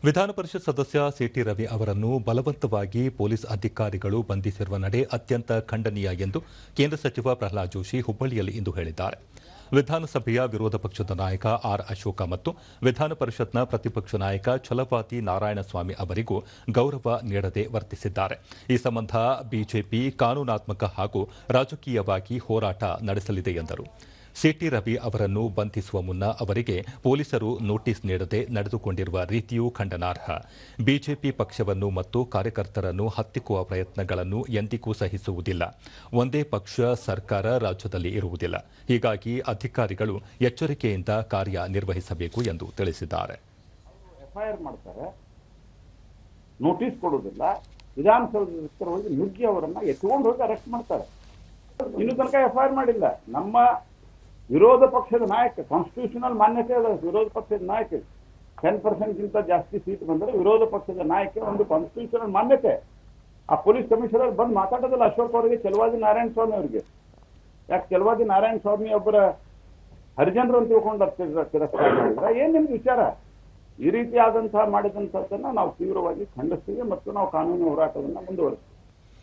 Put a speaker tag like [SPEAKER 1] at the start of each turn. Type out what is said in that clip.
[SPEAKER 1] ವಿಧಾನ ಪರಿಷತ್ ಸದಸ್ಯ ಸಿಟಿ ರವಿ ಅವರನ್ನು ಬಲವಂತವಾಗಿ ಪೊಲೀಸ್ ಅಧಿಕಾರಿಗಳು ಬಂಧಿಸಿರುವ ನಡೆ ಅತ್ಯಂತ ಖಂಡನೀಯ ಎಂದು ಕೇಂದ್ರ ಸಚಿವ ಪ್ರಹ್ಲಾದ್ ಜೋಶಿ ಹುಬ್ಬಳ್ಳಿಯಲ್ಲಿ ಇಂದು ಹೇಳಿದ್ದಾರೆ. ವಿಧಾನಸಭೆಯ ವಿರೋಧ ಪಕ್ಷದ ನಾಯಕ ಆರ್ ಅಶೋಕ ಮತ್ತು ವಿಧಾನ ಪರಿಷತ್ನ ಪ್ರತಿಪಕ್ಷ ನಾಯಕ ಛಲವಾದಿ ನಾರಾಯಣಸ್ವಾಮಿ ಅವರಿಗೂ ಗೌರವ ನೀಡದೆ ವರ್ತಿಸಿದ್ದಾರೆ. ಈ ಸಂಬಂಧ ಬಿಜೆಪಿ ಕಾನೂನಾತ್ಮಕ ಹಾಗೂ ರಾಜಕೀಯವಾಗಿ ಹೋರಾಟ ನಡೆಸಲಿದೆ ಎಂದರು. ಸಿಟಿ ರವಿ ಅವರನ್ನು ಬಂಧಿಸುವ ಮುನ್ನ ಅವರಿಗೆ ಪೊಲೀಸರು ನೋಟಿಸ್ ನೀಡದೆ ನಡೆದುಕೊಂಡಿರುವ ರೀತಿಯೂ ಖಂಡನಾರ್ಹ. ಬಿಜೆಪಿ ಪಕ್ಷವನ್ನು ಮತ್ತು ಕಾರ್ಯಕರ್ತರನ್ನು ಹತ್ತಿಕ್ಕುವ ಪ್ರಯತ್ನಗಳನ್ನು ಎಂದಿಗೂ ಸಹಿಸುವುದಿಲ್ಲ. ಒಂದೇ ಪಕ್ಷ ಸರ್ಕಾರ ರಾಜ್ಯದಲ್ಲಿ ಇರುವುದಿಲ್ಲ. ಹೀಗಾಗಿ ಅಧಿಕಾರಿಗಳು ಎಚ್ಚರಿಕೆಯಿಂದ ಕಾರ್ಯನಿರ್ವಹಿಸಬೇಕು ಎಂದು ತಿಳಿಸಿದ್ದಾರೆ.
[SPEAKER 2] ಎಫ್ಐಆರ್ ಮಾಡ್ತಾರೆ, ನೋಟಿಸ್ ಕೊಡುವುದಿಲ್ಲ, ವಿಧಾನಸೌಧದ ಹೋಗಿ ನುಗ್ಗಿ ಅವರನ್ನ ಎತ್ಕೊಂಡು ಹೋಗಿ ಅರೆಸ್ಟ್ ಮಾಡ್ತಾರೆ. ಇನ್ನು ತನಕ ಎಫ್ಐಆರ್ ಮಾಡಿಲ್ಲ. ನಮ್ಮ ವಿರೋಧ ಪಕ್ಷದ ನಾಯಕ, ಕಾನ್ಸ್ಟಿಟ್ಯೂಷನಲ್ ಮಾನ್ಯತೆ ಅದ ವಿರೋಧ ಪಕ್ಷದ ನಾಯಕ, 10% ಜಾಸ್ತಿ ಸೀಟ್ ಬಂದರೆ ವಿರೋಧ ಪಕ್ಷದ ನಾಯಕ ಒಂದು ಕಾನ್ಸ್ಟಿಟ್ಯೂಷನಲ್ ಮಾನ್ಯತೆ. ಆ ಪೊಲೀಸ್ ಕಮಿಷನರ್ ಬಂದು ಮಾತಾಡೋದಲ್ಲ ಅಶೋಕ್ ಅವರಿಗೆ, ಛಲವಾದಿ ನಾರಾಯಣ ಸ್ವಾಮಿ ಅವರಿಗೆ. ಯಾಕೆ ಛಲವಾದಿ ನಾರಾಯಣ ಸ್ವಾಮಿ ಒಬ್ಬರ ಹರಿಜನರು ಅಂತ ತಿಳ್ಕೊಂಡು ತಿರಸ್ಕಾರ ಮಾಡಿದ್ರೆ ಏನ್ ನಿಮ್ಗೆ ವಿಚಾರ? ಈ ರೀತಿಯಾದಂತಹ ಮಾಡಿದಂಥದ್ದನ್ನ ನಾವು ತೀವ್ರವಾಗಿ ಖಂಡಿಸ್ತೀವಿ ಮತ್ತು ನಾವು ಕಾನೂನು ಹೋರಾಟವನ್ನು ಮುಂದುವರಿಸ್ತೀವಿ.